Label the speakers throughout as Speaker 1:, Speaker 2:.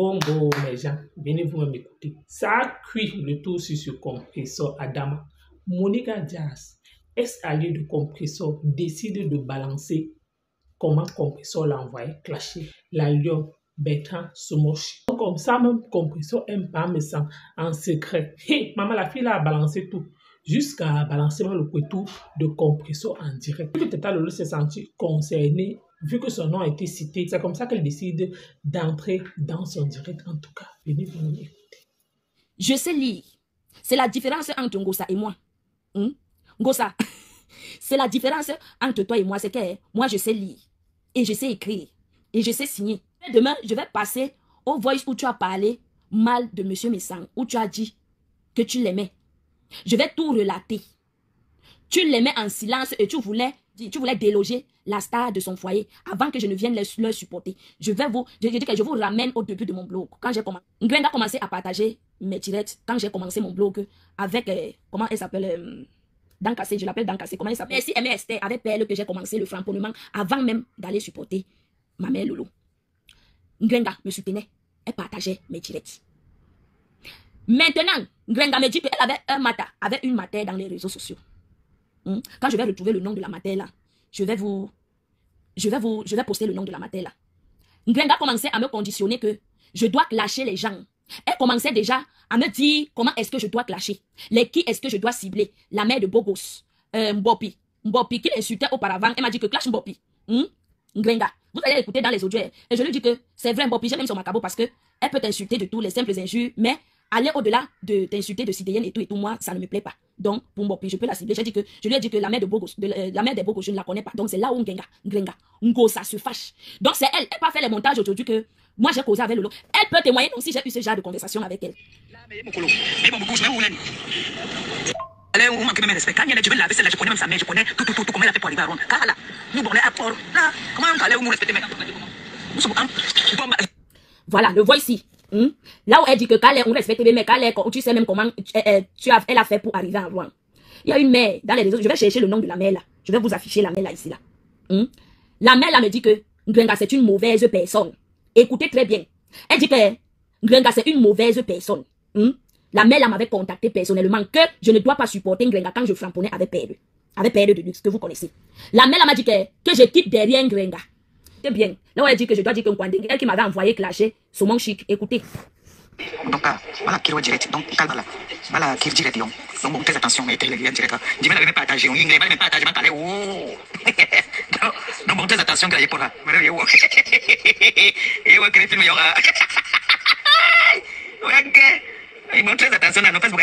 Speaker 1: Bonjour mes gens, venez vous m'écouter. Ça a cuit le tout sur ce compresseur Adama. Monica Diaz, ex-alliée de compresseur, décide de balancer comment compresseur l'a envoyé clasher la Lyon Bertrand Somochi. Comme ça, même compresseur aime pas me sent en secret. Hey, maman, la fille là a balancé tout. Jusqu'à balancer le couteau de compresseur en direct. Vu que Tata Lolo s'est senti concerné, vu que son nom a été cité, c'est comme ça qu'elle décide d'entrer dans son direct. En tout cas, venez vous écouter.
Speaker 2: Je sais lire. C'est la différence entre Ngosa et moi. Ngosa, c'est la différence entre toi et moi. C'est que moi, je sais lire. Et je sais écrire. Et je sais signer. Demain, je vais passer au voice où tu as parlé mal de Monsieur Messang, où tu as dit que tu l'aimais. Je vais tout relater. Tu l'aimais en silence et tu voulais déloger la star de son foyer avant que je ne vienne leur supporter. Je vous ramène au début de mon blog. Quand j'ai commencé, Ngwen a commencé à partager mes directs. Quand j'ai commencé mon blog avec, comment elle s'appelle, Dankassé, je l'appelle Dankassé. Comment elle s'appelle? Merci Aimé Esther, avec Perle que j'ai commencé le framponnement avant même d'aller supporter ma mère Lolo. Ngwenga me soutenait. Elle partageait mes directs. Maintenant, Ngwenga me dit qu'elle avait une matière dans les réseaux sociaux. Quand je vais retrouver le nom de la matière là, je vais poster le nom de la matière là. Ngwenga commençait à me conditionner que je dois clasher les gens. Elle commençait déjà à me dire comment est-ce que je dois clasher. Qui est-ce que je dois cibler. La mère de Bogos, Mbopi qui l'insultait auparavant. Elle m'a dit que clash Mbopi. Ngwenga, vous allez écouter dans les audios. Et je lui dis que c'est vrai Mbopi, j'aime son macabo parce que elle peut t'insulter de tous les simples injures, mais aller au-delà de t'insulter de citoyenne et tout, moi, ça ne me plaît pas. Donc, pour Mbopi, je peux la cibler. Je lui ai dit que la mère de Bogos, la mère des Bogos, je ne la connais pas. Donc, c'est là où Ngosa se fâche. Donc, c'est elle. Elle n'a pas fait les montages aujourd'hui que moi, j'ai causé avec Lolo. Elle peut témoigner donc si j'ai eu ce genre de conversation avec elle.
Speaker 3: Elle est où manque de respect. Quand elle veut laver celle-là, je connais même sa mère, je connais tout comment elle a fait pour arriver à Ronde. Car là, nous, on est à port. Là, comment elle est où nous respecter maintenant?
Speaker 2: Voilà, le vois ici. Là où elle dit que Calais, on respecte les mecs, Calais, tu sais même comment elle a fait pour arriver à Rouen. Il y a une mère dans les réseaux. Je vais chercher le nom de la mère là. Je vais vous afficher la mère là ici là. La mère là me dit que Ngwenga c'est une mauvaise personne. Écoutez très bien. Elle dit que Ngwenga c'est une mauvaise personne. La mère là m'avait contacté personnellement que je ne dois pas supporter Ngwenga quand je frapponnais avec Perle. Avec Perle de luxe que vous connaissez. La mère là m'a dit que je quitte derrière Ngwenga. C'est bien. Là où elle dit que je dois dire que elle qui m'avait envoyé clasher sur mon chic. Écoutez.
Speaker 3: Donc, voilà qui est direct. Donc, calme-la. Voilà qui est direct. Donc, bon, faites attention. Mais elle est direct. Je vais la partager. On va la partager. Donc, bon, faites attention. Que pour là. Et ouais, que le film y aura. Ouais, bon, très attention. Non, parce que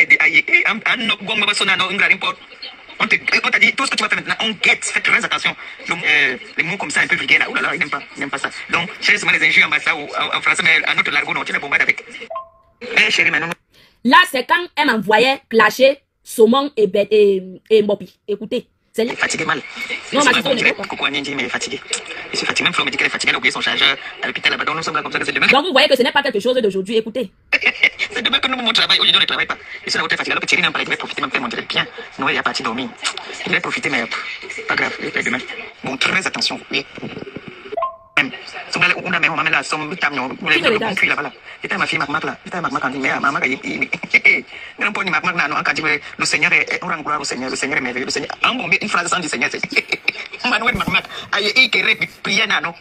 Speaker 3: on t'a dit tout ce que tu vas faire maintenant, on guette, faites très attention. Donc, les mots comme ça, un peu vulgaires là, oulala, il n'aime pas ça. Donc, cherchez souvent les injures en bassa ou en français, mais en autre largo, non, tu les bombardes avec. Chérie, maintenant.
Speaker 2: Là, c'est quand elle m'envoyait clasher Saumon et Mbopi. Écoutez. C'est
Speaker 3: fatigué mal.
Speaker 2: Non, ma fille,
Speaker 3: coucou Anindi, mais fatigué. Je suis fatigué, même Flo me dit qu'elle est fatiguée, elle a oublié son chargeur à l'hôpital là-bas. Donc, nous sommes là comme ça que c'est demain.
Speaker 2: Donc, vous voyez que ce n'est pas quelque chose d'aujourd'hui, écoutez.
Speaker 3: C'est demain que nous, mon travail, aujourd'hui, on ne travaille pas. Je suis là où tu es fatigué, alors que Thierry n'a pas, il devait profiter, même faire mon direct bien. Noël est parti dormir. Il devait profiter, mais pas grave, il fait demain. Bon, très attention, oui. On a même la somme, puis là-bas. C'était ma fille, Marc là. C'était Marc quand il met à maman. Non, pour Marc là, quand le Seigneur est, on rend gloire au Seigneur, le Seigneur est merveilleux, le Seigneur. En bon, une phrase sans du Seigneur, c'est. Manuel Marc, aïe, qui répète, priez, non.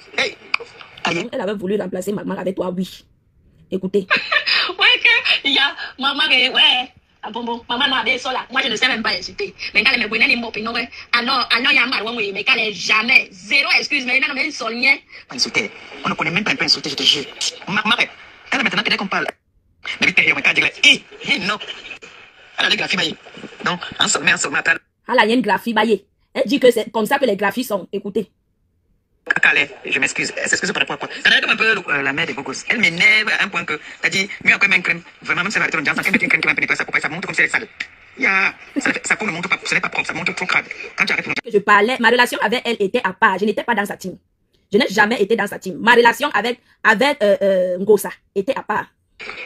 Speaker 2: Elle avait voulu remplacer Marc avec toi, oui. Écoutez.
Speaker 4: Ouais, il y a maman, ouais. Ah bon, maman n'a pas là. Moi, je ne sais même pas insulter. Mais quand elle me connaît, il m'a dit, ah non, il y a mal, oui, mais quand elle est jamais, zéro excuse, mais il n'a même pas rien.
Speaker 3: Insulter. On ne connaît même pas un peu insulter, je te jure. Maman, quand maintenant, tu es qu'on parle. Mais vite, on va dire, non. Elle a les graphies baillées. Donc, en sommet, attends.
Speaker 2: Elle a une graphie baillée. Elle dit que c'est comme ça que les graphies sont. Écoutez.
Speaker 3: Calais, je m'excuse. Elle s'excuse par rapport à quoi? Elle est comme un peu la mère des Bogos. Elle m'énerve à un point que t'as dit, mieux encore même crème. Vraiment, même si elle va être en disant, qu'elle met une crème qui va pénétrer sa peau, ça monte comme si elle est sale. Ça peau ne montre pas, ce n'est pas propre, ça monte trop crade. Quand tu arrêtes.
Speaker 2: Je parlais, ma relation avec elle était à part. Je n'étais pas dans sa team. Je n'ai jamais été dans sa team. Ma relation avec Ngosa était à part.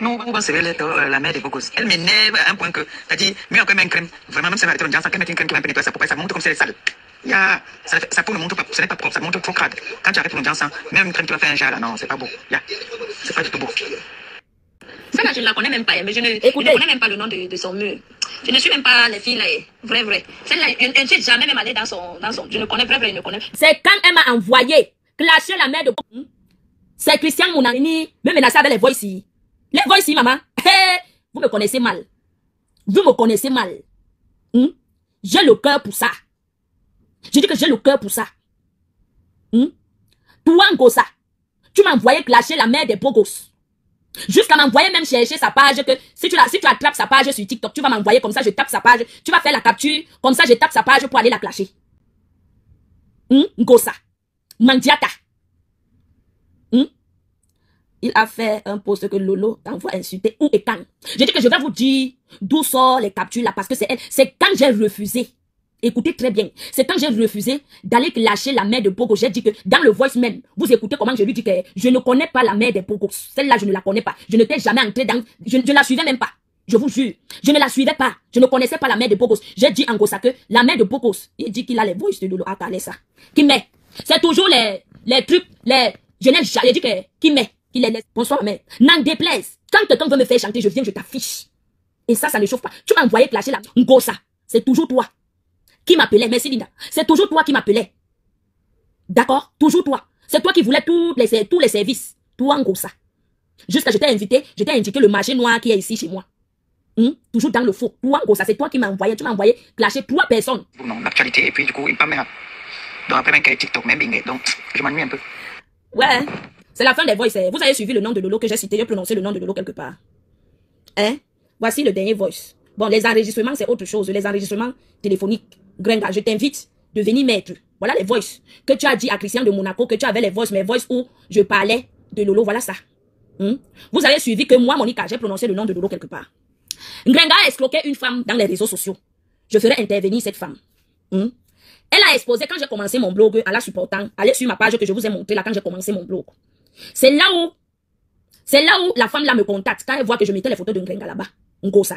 Speaker 3: Non, c'est la mère des Bogos. Elle m'énerve à un point que t'as dit, mieux encore même crème. Vraiment, même si elle va être en disant, qu'elle met une crème qui va pénétrer sa peau, ça monte comme si elle est sale. Ça peau ne montre pas, ce n'est pas propre, ça monte trop crade. Quand tu arrêtes l'audience, même une crème qui va faire un gel là, non, c'est pas beau. C'est pas du tout beau.
Speaker 4: ne la connais même pas. Mais je ne connais même pas le nom de son mur. Je ne suis même pas les filles là. Vrai. Celle-là, je ne suis jamais même allée dans son. Je ne connais vrai, je ne connais pas.
Speaker 2: C'est quand elle m'a envoyé clasher la mère de... C'est Christian Mounani, me menacer avec les voix ici. Les voix ici, maman. Vous me connaissez mal. Vous me connaissez mal. J'ai le cœur pour ça. Je dis que j'ai le cœur pour ça. Toi, Ngosa, tu m'as envoyé clasher la mère des beaux gosses. Jusqu'à m'envoyer même chercher sa page, que si tu attrapes sa page sur TikTok, tu vas m'envoyer comme ça, je tape sa page, tu vas faire la capture, comme ça je tape sa page pour aller la clasher. Ngosa, Mandiata. Il a fait un post que Lolo t'envoie insulter ou et quand. Je dis que je vais vous dire d'où sort les captures là, parce que c'est elle. C'est quand j'ai refusé. Écoutez très bien. C'est quand j'ai refusé d'aller clasher la mère de Bogo. J'ai dit que dans le voice même, vous écoutez comment je lui dis que je ne connais pas la mère de Bogo. Celle-là, je ne la connais pas. Je n'étais jamais entré dans... Je ne la suivais même pas. Je vous jure. Je ne la suivais pas. Je ne connaissais pas la mère de Bogos. J'ai dit en Gosa que la mère de Bogos, il dit qu'il a les voices de Lolo. Attendez ça. Qui met. C'est toujours les trucs, je n'ai jamais dit que, qui met. Il les laisse. Bonsoir, mère. N'en déplaise. Quand quelqu'un veut me faire chanter, je viens, je t'affiche. Et ça ne chauffe pas. Tu m'as envoyé clasher la Ngosa. C'est toujours toi qui m'appelais. Merci, Linda. C'est toujours toi qui m'appelais. D'accord? Toujours toi. C'est toi qui voulais tous les services. Toi, Ngosa. Jusqu'à je t'ai indiqué le marché noir qui est ici chez moi. Toujours dans le faux. Toi, Ngosa, c'est toi qui m'as envoyé. Tu m'as envoyé clasher 3 personnes.
Speaker 3: Non, l'actualité, et puis du coup, il parle même. Donc après, même TikTok, même Bing. Donc, je m'ennuie un peu.
Speaker 2: Ouais. C'est la fin des voices. Vous avez suivi le nom de Lolo que j'ai cité. J'ai prononcé le nom de Lolo quelque part. Voici le dernier voice. Bon, les enregistrements, c'est autre chose. Les enregistrements téléphoniques. Grenga, je t'invite de venir mettre. Voilà les voices que tu as dit à Christian de Monaco, que tu avais les voices, mes voices où je parlais de Lolo. Voilà ça. Vous avez suivi que moi, Monica, j'ai prononcé le nom de Lolo quelque part. Grenga a escroqué une femme dans les réseaux sociaux. Je ferai intervenir cette femme. Elle a exposé quand j'ai commencé mon blog en la supportant. Allez sur ma page que je vous ai montré là quand j'ai commencé mon blog. C'est là où la femme là me contacte quand elle voit que je mettais les photos de Ngrenga là-bas. Ngosa.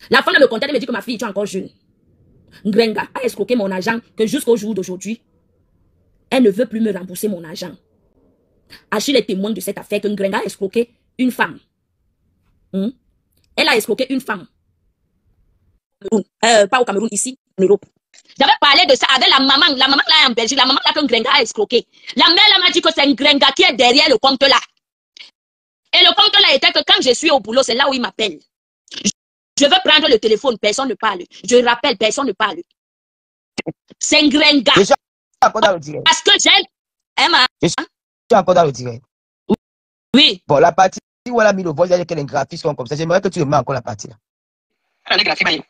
Speaker 2: La femme là me contacte et me dit que ma fille, tu es encore jeune. Ngrenga a escroqué mon argent que jusqu'au jour d'aujourd'hui, elle ne veut plus me rembourser mon argent. Achille est témoin de cette affaire que Ngrenga a escroqué une femme. Elle a escroqué une femme. Pas au Cameroun, ici, en Europe. J'avais parlé de ça avec la maman là en Belgique, la maman là que Ngrenga a escroqué. La mère là m'a dit que c'est Ngrenga qui est derrière le compte là. Et le compte là était que quand je suis au boulot, c'est là où il m'appelle. Je veux prendre le téléphone, personne ne parle. Je rappelle, personne ne parle. C'est Ngrenga.
Speaker 5: Je suis encore dans le direct.
Speaker 2: Parce que j'aime. Emma.
Speaker 5: Je suis encore dans le direct.
Speaker 2: Oui.
Speaker 5: Bon, la partie où elle a mis le voice, il y a quelques graphismes sont comme ça. J'aimerais que tu me mets encore la partie là.
Speaker 3: Les graphiques,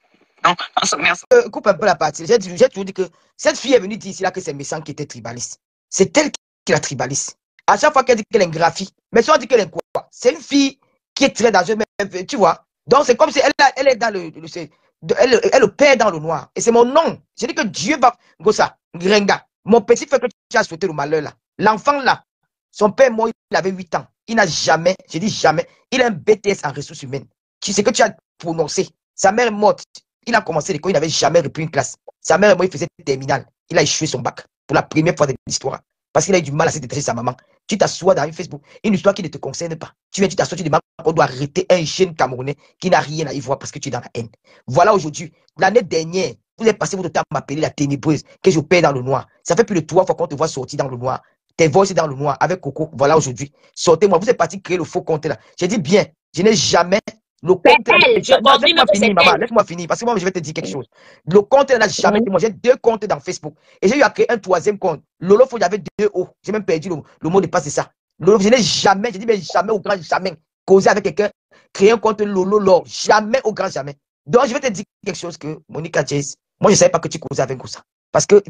Speaker 3: non, merci.
Speaker 5: Coupe un peu la partie. J'ai toujours dit que cette fille est venue dire ici là que c'est Messan qui était tribaliste. C'est elle qui la tribaliste. À chaque fois qu'elle dit qu'elle est une graphie, mais soit dit qu'elle est quoi? C'est une fille qui est très dangereuse, tu vois. Donc c'est comme si elle est dans elle perd dans le noir. Et c'est mon nom. J'ai dit que Dieu va, Gosa, Ngrenga, mon petit frère que tu as souhaité le malheur là. L'enfant là, son père est mort, il avait 8 ans. Il n'a jamais, j'ai dit jamais, il a un BTS en ressources humaines. Tu sais que tu as prononcé. Sa mère est morte. Il a commencé l'école, il n'avait jamais repris une classe. Sa mère est morte, il faisait terminale. Il a échoué son bac pour la première fois de l'histoire. Parce qu'il a eu du mal à se détacher de sa maman. Tu t'assois dans une Facebook, une histoire qui ne te concerne pas. Tu viens, tu t'assois, tu demandes qu'on doit arrêter un jeune Camerounais qui n'a rien à y voir parce que tu es dans la haine. Voilà aujourd'hui. L'année dernière, vous avez passé votre temps à m'appeler la ténébreuse, que je perds dans le noir. Ça fait plus de 3 fois qu'on te voit sortir dans le noir. Tes voix dans le noir avec Coco. Voilà aujourd'hui. Sortez-moi. Vous êtes parti créer le faux compte là. J'ai dit bien, je n'ai jamais le compte. Laisse-moi finir, maman. Laisse-moi finir. Parce que moi, je vais te dire quelque chose. Le compte n'a jamais été. Moi, j'ai 2 comptes dans Facebook. Et j'ai eu à créer un 3e compte. Lolo, j'avais 2 O. J'ai même perdu le mot de passe de ça. Lolo, je n'ai jamais, je dis mais jamais au grand jamais, causé avec quelqu'un, créer un compte Lolo Lord. Jamais au grand jamais. Donc, je vais te dire quelque chose que Monica Jazz, moi, je ne savais pas que tu causais avec ça. Parce que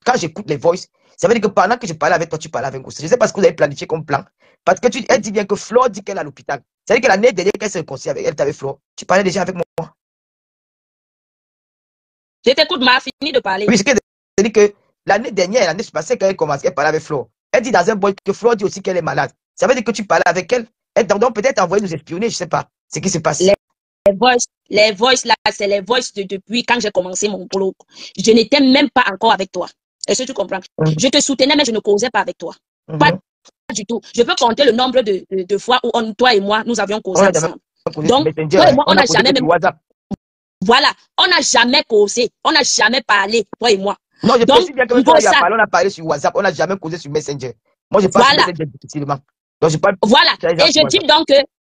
Speaker 5: quand j'écoute les voices, ça veut dire que pendant que je parlais avec toi, tu parlais avec Gossa. Je ne sais pas ce que vous avez planifié comme plan. Parce que elle dit bien que Flore dit qu'elle est à l'hôpital. Ça veut dire que l'année dernière, qu'elle s'est réconciliée avec elle, t'avais Flore. Tu parlais déjà avec moi.
Speaker 2: Je t'écoute, m'a fini de parler.
Speaker 5: Oui, c'est-à-dire que l'année dernière, l'année passée, quand elle commençait, elle parlait avec Flore. Elle dit dans un boy que Flore dit aussi qu'elle est malade. Ça veut dire que tu parlais avec elle. Elle t'a donc peut-être envoyé nous espionner, je ne sais pas. C'est ce qui se passe.
Speaker 2: Les voices là, c'est les voices de depuis quand j'ai commencé mon blog. Je n'étais même pas encore avec toi. Est-ce que tu comprends? Je te soutenais, mais je ne causais pas avec toi. Pas du tout. Je peux compter le nombre de fois où toi et moi, nous avions causé ensemble.
Speaker 5: causé
Speaker 2: Donc,
Speaker 5: sur Messenger,
Speaker 2: toi et
Speaker 5: hein.
Speaker 2: moi, on
Speaker 5: On a
Speaker 2: n'a
Speaker 5: causé
Speaker 2: jamais
Speaker 5: que
Speaker 2: même...
Speaker 5: sur WhatsApp.
Speaker 2: Voilà, on n'a jamais causé, on n'a jamais parlé, toi et moi.
Speaker 5: Non, je
Speaker 2: Donc,
Speaker 5: précise bien que même
Speaker 2: Ngosa,
Speaker 5: on a parlé sur WhatsApp, on n'a jamais causé sur Messenger. Moi, je parle sur
Speaker 2: voilà,
Speaker 5: Messenger difficilement. Donc, je parle
Speaker 2: voilà.
Speaker 5: sur les gens
Speaker 2: Et
Speaker 5: sur WhatsApp.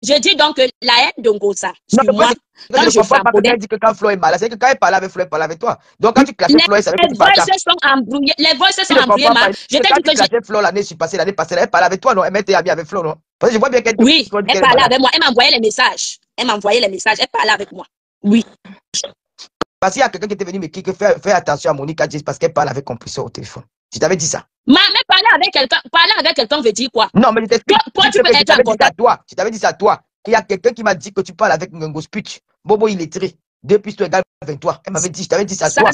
Speaker 2: je dis donc que la haine de Ngosa
Speaker 5: Non,
Speaker 2: sur moi,
Speaker 5: je
Speaker 2: quand
Speaker 5: ne
Speaker 2: je
Speaker 5: comprends pas quand
Speaker 2: frapponnais,
Speaker 5: elle dit que quand Flo est malade, c'est que quand elle parlait avec Flo, elle parlait avec toi. Donc, quand tu clashais
Speaker 2: les
Speaker 5: Flo, elle savait que tu
Speaker 2: voices
Speaker 5: partages.
Speaker 2: sont embrouillées, les voices
Speaker 5: Tu
Speaker 2: sont
Speaker 5: ne
Speaker 2: embrouillées,
Speaker 5: comprends pas.
Speaker 2: ma. Je t'ai
Speaker 5: Quand
Speaker 2: dit
Speaker 5: tu
Speaker 2: que j'ai...
Speaker 5: clashais Flo l'année passée, elle parlait avec toi, non? Elle m'était amie avec Flo, non? Parce que je vois bien qu'elle dit
Speaker 2: Oui, elle
Speaker 5: qu'elle est
Speaker 2: parlait
Speaker 5: malade.
Speaker 2: avec moi, elle m'envoyait les messages. Elle m'envoyait les messages, elle parlait avec moi. Oui.
Speaker 5: Parce qu'il y a quelqu'un qui était venu me dire que fais attention à Monica Jess parce qu'elle parle avec compresseur au téléphone. Je t'avais dit ça.
Speaker 2: Mais parler avec quelqu'un veut dire quoi?
Speaker 5: Non, mais je t'explique.
Speaker 2: Toi, tu peux
Speaker 5: Je
Speaker 2: être en
Speaker 5: t'avais dit ça à
Speaker 2: contact.
Speaker 5: toi. Je t'avais dit ça à toi. Qu'il y a quelqu'un qui m'a dit que tu parles avec Ngongo Speech. Bobo, il est tiré. Depuis tu égales 23. Elle m'avait dit, je t'avais dit ça à toi.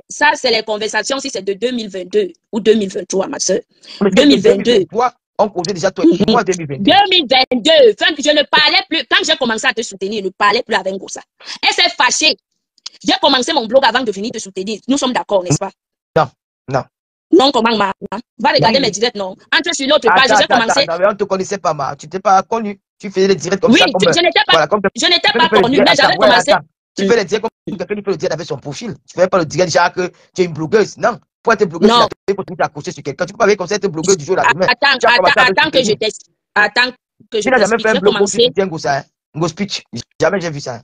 Speaker 2: Ça, c'est les conversations, si c'est de 2022 ou 2023, ma soeur.
Speaker 5: Mais
Speaker 2: 2022.
Speaker 5: 2023, on causait déjà toi et moi 2022.
Speaker 2: 2022. Je ne parlais plus. Quand j'ai commencé à te soutenir, je ne parlais plus avec Ngosa. Elle s'est fâchée. J'ai commencé mon blog avant de venir te soutenir. Nous sommes d'accord, n'est-ce pas?
Speaker 5: Non, non.
Speaker 2: Non, comment, ma? Va regarder
Speaker 5: Oui.
Speaker 2: mes directs, non. Entre sur l'autre page, j'ai commencé.
Speaker 5: Non, mais on ne te connaissait pas, ma. Tu n'étais pas connu. Tu faisais les directs comme
Speaker 2: Oui,
Speaker 5: ça. Comme,
Speaker 2: je n'étais pas,
Speaker 5: voilà, comme
Speaker 2: je n'étais pas connue, mais j'avais commencé.
Speaker 5: Tu fais les directs comme quelqu'un qui fait le direct avec son profil. Tu ne fais pas le direct déjà que tu es une blogueuse. Non. Pour être blogueuse,
Speaker 2: Non.
Speaker 5: il faut t'accrocher sur quelqu'un. Tu peux pas aller comme ça être blogueuse du jour au lendemain.
Speaker 2: Attends que je t'explique.
Speaker 5: Tu n'as jamais fait un blog profil sur Ngo ça, hein? Ngo Speech. Jamais j'ai vu ça.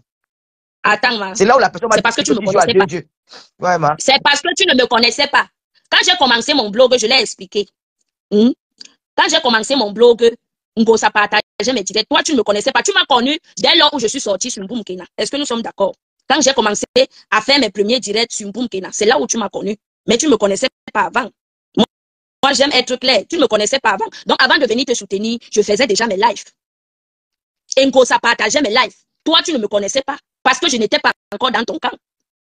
Speaker 2: Attends, ma.
Speaker 5: C'est là où la personne m'a dit
Speaker 2: parce que tu ne me connaissais pas.
Speaker 5: Ouais, ma.
Speaker 2: C'est parce que tu ne me connaissais pas. Quand j'ai commencé mon blog, je l'ai expliqué. Quand j'ai commencé mon blog, Ngosa partageait mes directs. Toi, tu ne me connaissais pas. Tu m'as connu dès lors où je suis sortie sur Mboum Kena. Est-ce que nous sommes d'accord? Quand j'ai commencé à faire mes premiers directs sur Mboum Kena, c'est là où tu m'as connu. Mais tu ne me connaissais pas avant. Moi, j'aime être clair. Tu ne me connaissais pas avant. Donc, avant de venir te soutenir, je faisais déjà mes lives. Et Ngosa partageait mes lives. Toi, tu ne me connaissais pas. Parce que je n'étais pas encore dans ton camp.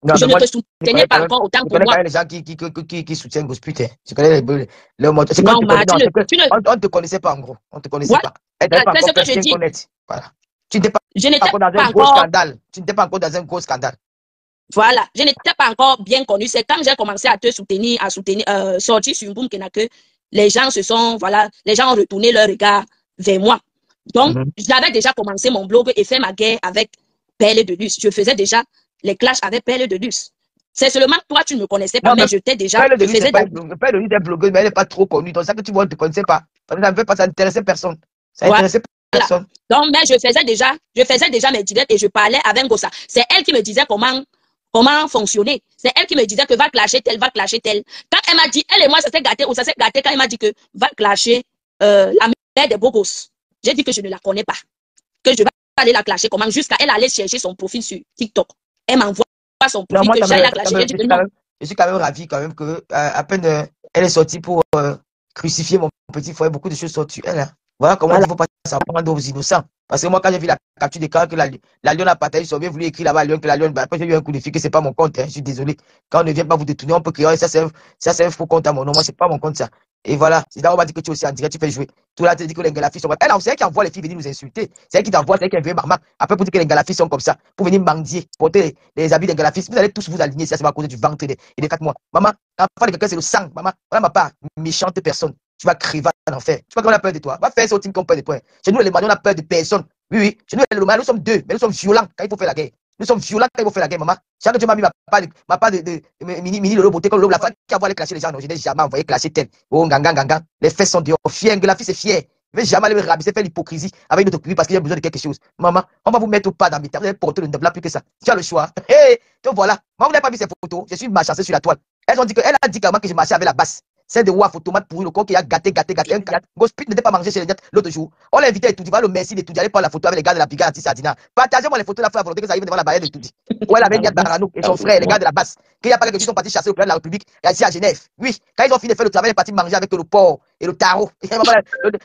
Speaker 5: Non,
Speaker 2: je ne te soutenais pas encore autant que moi.
Speaker 5: Je connais les gens qui soutiennent Gospel. Je connais le mot. C'est
Speaker 2: non,
Speaker 5: on ne te connaissait pas en gros. On ne te connaissait pas. Elle n'avait pas encore quelqu'un connaître. Voilà. Tu n'étais pas encore dans un gros scandale. Tu n'étais pas encore dans un gros scandale.
Speaker 2: Voilà. Je n'étais pas encore bien connu. C'est quand j'ai commencé à te soutenir, sortir sur Mboum Kena que les gens se sont, voilà, les gens ont retourné leur regard vers moi. Donc, j'avais déjà commencé mon blog et fait ma guerre avec Perle de Luce. Je faisais déjà les clashs avec Perle de Luce. C'est seulement toi, tu ne me connaissais pas, mais je t'ai déjà.
Speaker 5: Perle de Luce est blogueuse, mais elle n'est pas trop connue. Donc, ça que tu vois, on ne te connaissait pas. Ça n'intéressait personne. Ça n'intéressait personne.
Speaker 2: Donc, mais je faisais déjà mes directs et je parlais avec Ngosa. C'est elle qui me disait comment fonctionner. C'est elle qui me disait que va clasher tel, va clasher tel. Quand elle m'a dit, elle et moi, ça s'est gâté, ou ça s'est gâté quand elle m'a dit que va clasher la mère des beaux gosses. J'ai dit que je ne la connais pas. Que je vais aller la clasher comment jusqu'à elle aller chercher son profil sur TikTok. Elle m'envoie son profil
Speaker 5: non, moi,
Speaker 2: que j'aille la clasher.
Speaker 5: Je suis quand même ravi quand même que à peine elle est sortie pour crucifier mon petit frère, beaucoup de choses sont sur elle. Hein. Voilà comment il ne faut pas s'apprendre aux innocents. Parce que moi, quand j'ai vu la capture d'écran que la Lyon a partagé, ils ont bien voulu écrire là-bas Lyon, que la Lyon, après j'ai eu un coup de fil que c'est pas mon compte. Hein, je suis désolé. Quand on ne vient pas vous détourner, on peut créer ça, c'est un faux compte à mon nom. Moi, c'est pas mon compte ça. Et voilà, c'est là où on m'a dit que tu es aussi en direct, tu fais jouer. Tout là, tu dis que les filles sont. Elle, c'est elle qui envoie les filles venir nous insulter. C'est elle qui t'envoie, c'est elle qui envoie Marma. Après, pour dire que les filles sont comme ça, pour venir mendier, porter les habits des filles. Vous allez tous vous aligner, ça va causer du ventre et des 4 mois. Maman, l'enfant de quelqu'un, c'est le sang. Maman, voilà ma part, méchante personne. Tu vas crier en enfer. Tu vois qu'on a peur de toi. Va faire ça au team qu'on peur de toi. Chez nous, les mariés, on a peur de personne. Oui. Chez nous, les mariés, nous sommes deux, mais nous sommes violents quand il faut faire la guerre. Nous sommes violents quand il faut faire la guerre, maman. Chaque Dieu m'a mis ma part de mini le beauté comme l'homme, la femme qui a voulu clasher les gens. Non, je n'ai jamais envoyé clasher tel. Oh, ganga. Les fesses sont dehors. Fier, la fille, c'est fier. Je ne vais jamais aller me rabaisser, faire l'hypocrisie avec notre public parce qu'il a besoin de quelque chose. Maman, on va vous mettre au pas dans mes terres. Vous allez porter le double plus que ça. Tu as le choix. Hé, donc voilà. Moi, vous n'avez pas vu ces photos. Je suis marchancé sur la toile. Elle a dit que je marchais avec la basse. C'est de Waf, tomate pourri, le corps qui a gâté. Gospit n'était pas mangé chez les gars l'autre jour. On l'a invité à tout. Tu vas le merci de tout. J'allais prendre la photo avec les gars de la brigade Sardina. Partagez-moi les photos de la fois à volonté que ça arrive devant la barrière de tout. Où elle avait Niad Barano et son frère, les gars de la basse. Qu'il y a pas qu'ils sont partis chasser au plan de la République, ici à Genève. Oui, quand ils ont fini de faire le travail, ils sont partis manger avec le porc et le tarot.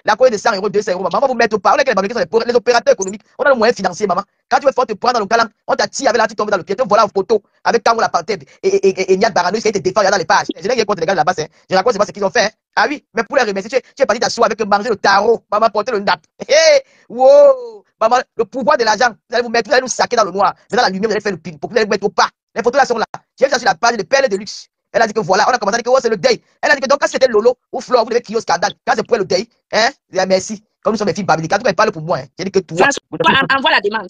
Speaker 5: La cour de 100 €, 200 €. Maman, vous mettez au pas. On a les opérateurs économiques. On a le moyen financier, maman. Quand tu veux te prendre dans le calan, on t'attire avec la tu tombes dans le pied. Voilà une photo avec Tango la panthère et Niad Barano qui a été défendu dans les pages. Je n'ai rien contre les gars de la basse. Je raconte pas ce qu'ils ont fait. Ah oui, mais pour les remercier, tu es parti t'asseoir avec manger le tarot, maman porter le nappe. Hey, wow, maman, le pouvoir de l'argent, vous allez nous saquer dans le noir, mais dans la lumière, vous allez faire le pin, pour que vous allez mettre au pas. Les photos là sont là. J'ai vu ça sur la page de Perle de Luxe. Elle a dit que voilà, on a commencé à dire que oh, c'est le deuil. Elle a dit que donc quand c'était Lolo ou Flore, vous devez crier au scandale. Quand c'est pour le deuil, hein, merci. Comme nous sommes des filles babyloniques, quand tu parles pour moi, hein, j'ai dit que toi.
Speaker 2: Envoie la demande.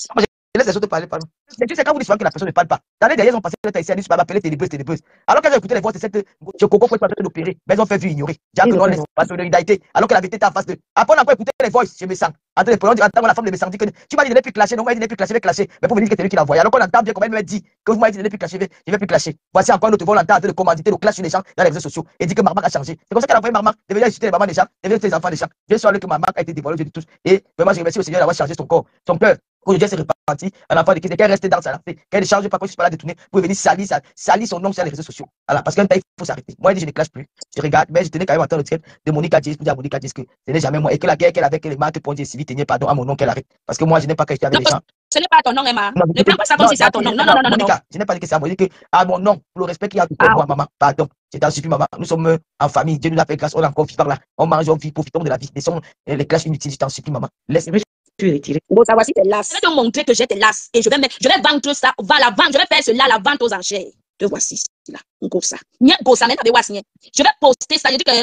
Speaker 5: laisse les autres parler, pardon. C'est quand vous dites souvent que la personne ne parle pas. Dans les derniers, ils ont passé le temps ici à m'appeler ténébreuse. Alors qu'elles ont écouté les voix de cette Coco pour être en train d'opérer, mais elles ont fait vu ignorer. Dire que non, la solidarité, alors que la vérité est en face d'eux. Après, on a encore écouté les voix, je me sens. Attends, la femme de me sent dit que tu m'as dit de ne plus clasher, non, moi, je ne plus clasher, je vais clasher. Mais pour me dire que c'est lui qui l'a envoyé. Alors qu'on entend bien comme elle me dit que vous m'avez dit de ne plus clasher, je vais plus clasher. Voici encore notre voix, on entend de commanditer le clash sur les gens dans les réseaux sociaux et dit que Marmak a changé. C'est comme ça qu'elle a envoyé Marmak, de venir insulter les mamans des gens, de venir insulter les enfants des gens. Bien sûr que Marmak a été dévoilé de tous. Et vraiment, je remercie au Seigneur d'avoir changé son corps, son cœur. Aujourd'hui, s'est reparti un enfant de Christ, qu'elle reste dans sa lancée, qu'elle ne change pas, qu'on ne puisse pas la détourner pour venir salir son nom sur les réseaux sociaux. Voilà, parce qu'un temps, il faut s'arrêter. Moi, je ne clash plus. Je regarde, mais je tenais quand même à entendre le titre de Monica Diaz pour dire à Monica Diaz que ce n'est jamais moi et que la guerre qu'elle avait, qu'elle marque pour dire civil, tenir pardon à mon nom qu'elle arrête. Parce que moi, je n'ai pas qu'à avec les gens.
Speaker 2: Ce n'est pas ton nom, Emma. Ne prends pas ça comme si c'est à ton nom. Non,
Speaker 5: Monica, je n'ai pas dit que c'est à moi. Je dis que à mon nom, pour le respect qu'il y a pour moi, maman, pardon. C'est un supplie, maman. Nous sommes en famille. Dieu nous a fait grâce. On a encore vivre par là. On mange, on vit, profitons de la vie. Laissons les clashs inutiles. Je t'en supplie, maman. Laisse-moi.
Speaker 2: Bon, ça voici tes lasses. Je vais te montrer que j'ai tes lasses et je vais vendre ça, va la vendre, je vais faire cela, la vente aux enchères. Te voici là, Ngosa. Je vais poster ça, je dis que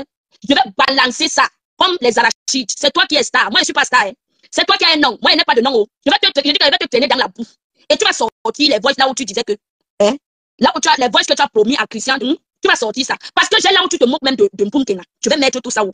Speaker 2: je vais balancer ça comme les arachides. C'est toi qui es star, moi je suis pas star. Hein. C'est toi qui as un nom, moi je n'ai pas de nom. Je dis que je vais te traîner dans la boue. Et tu vas sortir les voices là où tu disais que, hein, là où tu as les voices que tu as promis à Christian, tu vas sortir ça. Parce que j'ai là où tu te moques même de Mpunkena. Je vais mettre tout ça où.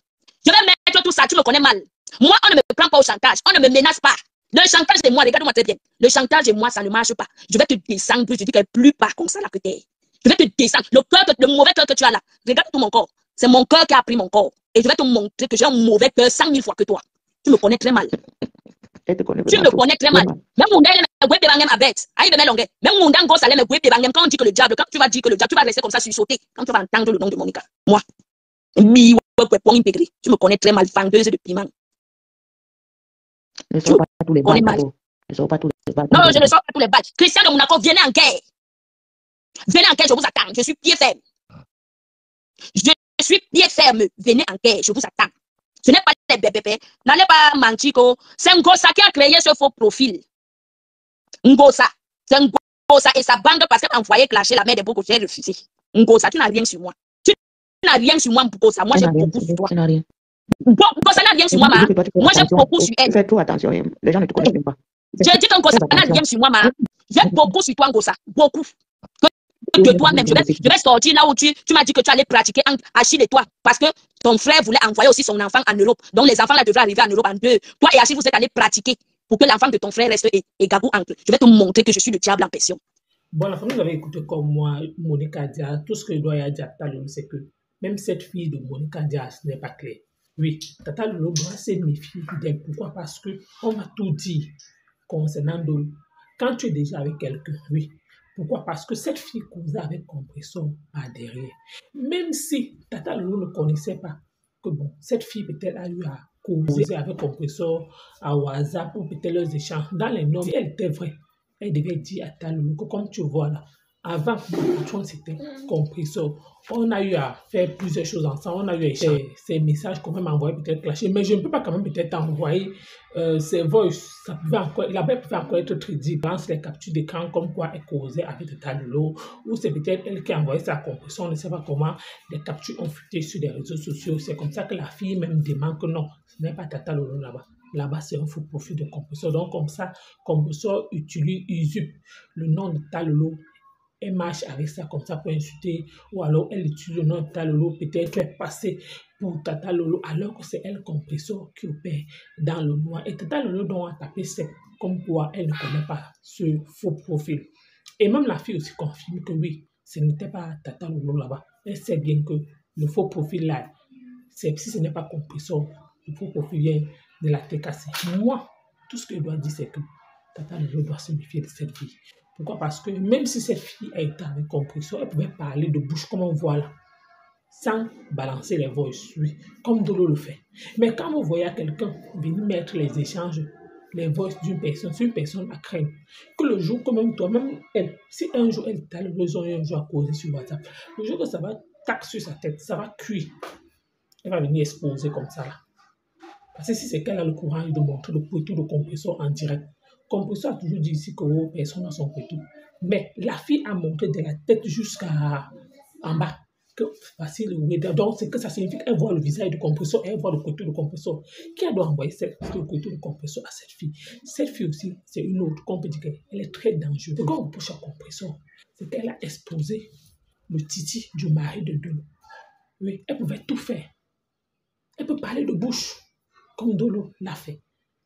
Speaker 2: Je vais mettre tout ça, tu me connais mal. Moi, on ne me prend pas au chantage, on ne me menace pas. Le chantage, c'est moi, regarde-moi très bien. Le chantage, et moi, ça ne marche pas. Je vais te descendre, je dis que plus pas comme ça là que t'es. Je vais te descendre. Le mauvais cœur que tu as là, regarde tout mon corps. C'est mon cœur qui a pris mon corps. Et je vais te montrer que j'ai un mauvais cœur 100 000 fois que toi. Tu me connais très mal. Tu me connais très mal. Même mon gars, il me bébé ma bête. Aïe, bébé longue. Même mon gars, ça me bébé quand on dit que le diable, quand tu vas dire que le diable, tu vas rester comme ça sur sauter. Quand tu vas entendre le nom de Monica. Moi. Tu me connais très mal, vendeuse de piment.
Speaker 6: Ne sors pas tous les balles. Ne sors pas tous les balles.
Speaker 2: Non, je ne sors pas tous les balles. Christian de Monaco, venez en guerre. Venez en guerre, je vous attends. Je suis pied ferme. Je suis pied ferme. Venez en guerre, je vous attends. Ce n'est pas les bébés. N'allez pas mentir. C'est Ngosa qui a créé ce faux profil. Ngosa. C'est Ngosa et sa bande parce qu'elle a envoyé clasher la mère de beaucoup. J'ai refusé. Ngosa, tu n'as rien sur moi. Tu n'as rien sur moi, Ngosa. Moi, j'ai beaucoup sur toi.
Speaker 6: Tu n'as rien.
Speaker 2: Ngosa n'a rien sur moi, moi j'ai beaucoup sur elle.
Speaker 6: Fais trop attention, les gens ne te connaissent pas.
Speaker 2: J'ai dit que Ngosa n'a rien sur moi, j'ai beaucoup sur toi, Ngosa. Beaucoup. De toi-même, je vais sortir là où tu m'as dit que tu allais pratiquer Achille et toi. Parce que ton frère voulait envoyer aussi son enfant en Europe. Donc les enfants là devraient arriver en Europe en deux. Toi et Achille, vous êtes allés pratiquer pour que l'enfant de ton frère reste et Gabou entre. Je vais te montrer que je suis le diable en personne.
Speaker 1: Bon, la famille, vous avez écouté comme moi, Monica Diaz. Tout ce que je dois dire à Tata Lolo, c'est que même cette fille de Monica Diaz n'est pas claire. Oui, Tata Lolo doit se méfier d'elle. Pourquoi? Parce qu'on va tout dire concernant Dolo. Quand tu es déjà avec quelqu'un, oui. Pourquoi? Parce que cette fille causait avec Compressor par derrière. Même si Tata Lolo ne connaissait pas que bon, cette fille peut-être a eu à causer avec Compressor à WhatsApp ou peut-être leurs échanges. Dans les normes, si elle était vraie, elle devait dire à Tata Lolo que comme tu vois là, avant, mon patron c'était Compressor. On a eu à faire plusieurs choses ensemble. On a eu à échanger ces messages qu'on peut m'envoyer peut-être clashés. Mais je ne peux pas quand même peut-être envoyer ces voices. Ça pouvait encore, la bête pouvait encore être crédible. Lance les captures d'écran comme quoi elle causait avec Tata Lolo. Ou c'est peut-être elle qui a envoyé sa Compressor. On ne sait pas comment les captures ont fuité sur les réseaux sociaux. C'est comme ça que la fille même demande que non, ce n'est pas Tata Lolo là-bas. Là-bas, c'est un faux profil de Compressor. Donc comme ça, Compressor usurpe le nom de Tata Lolo. Elle marche avec ça comme ça pour insulter, ou alors elle utilise le nom de Tata Lolo, peut-être qu'elle passer pour Tata Lolo, alors que c'est elle Compressor qui opère dans le noir. Et Tata Lolo doit taper sec, comme quoi elle ne connaît pas ce faux profil. Et même la fille aussi confirme que oui, ce n'était pas Tata Lolo là-bas. Elle sait bien que le faux profil là, si ce n'est pas Compressor, le faux profil vient de la TKC. Moi, tout ce que je dois dire, c'est que Tata Lolo doit se méfier de cette fille. Pourquoi? Parce que même si cette fille a été avec Compressor, elle pouvait parler de bouche comme on voit là, sans balancer les voices, oui, comme Dolo le fait. Mais quand vous voyez quelqu'un venir mettre les échanges, les voices d'une personne, c'est une personne à craindre. Que le jour, quand même toi-même, elle, si un jour elle t'a le besoin, un jour à causer sur WhatsApp, le jour que ça va tac sur sa tête, ça va cuire. Elle va venir exposer comme ça là. Parce que si c'est qu'elle a le courage de montrer le poitou de Compressor en direct, Compressor a toujours dit ici que personne n'a son poitou. Mais la fille a monté de la tête jusqu'à en bas. que voici le weather. Donc, c'est que ça signifie qu'elle voit le visage du compresseur, elle voit le couteau du compresseur. Qui a doit envoyer le couteau du compresseur à cette fille? Cette fille aussi, c'est une autre qu'on peut dire qu'elle est très dangereuse. Et quand on pousse un compresseur, c'est qu'elle a exposé le titi du mari de Dolo. Oui, elle pouvait tout faire. Elle peut parler de bouche, comme Dolo l'a fait.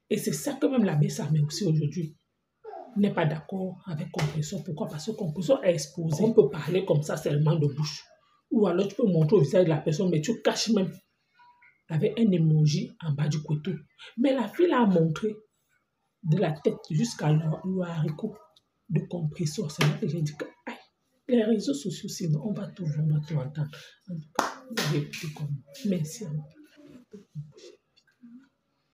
Speaker 1: Et c'est ça que même la Bessarmée aussi aujourd'hui n'est pas d'accord avec compresseur. Pourquoi? Parce que compresseur est exposé. On peut parler comme ça seulement de bouche. Ou alors tu peux montrer au visage de la personne, mais tu caches même avec un emoji en bas du couteau. Mais la fille l'a montré de la tête jusqu'à l'haricot de compresseur. C'est là que j'ai dit que les réseaux sociaux, sinon on va tout entendre. En tout cas, vous avez écouté comme moi. Merci à vous.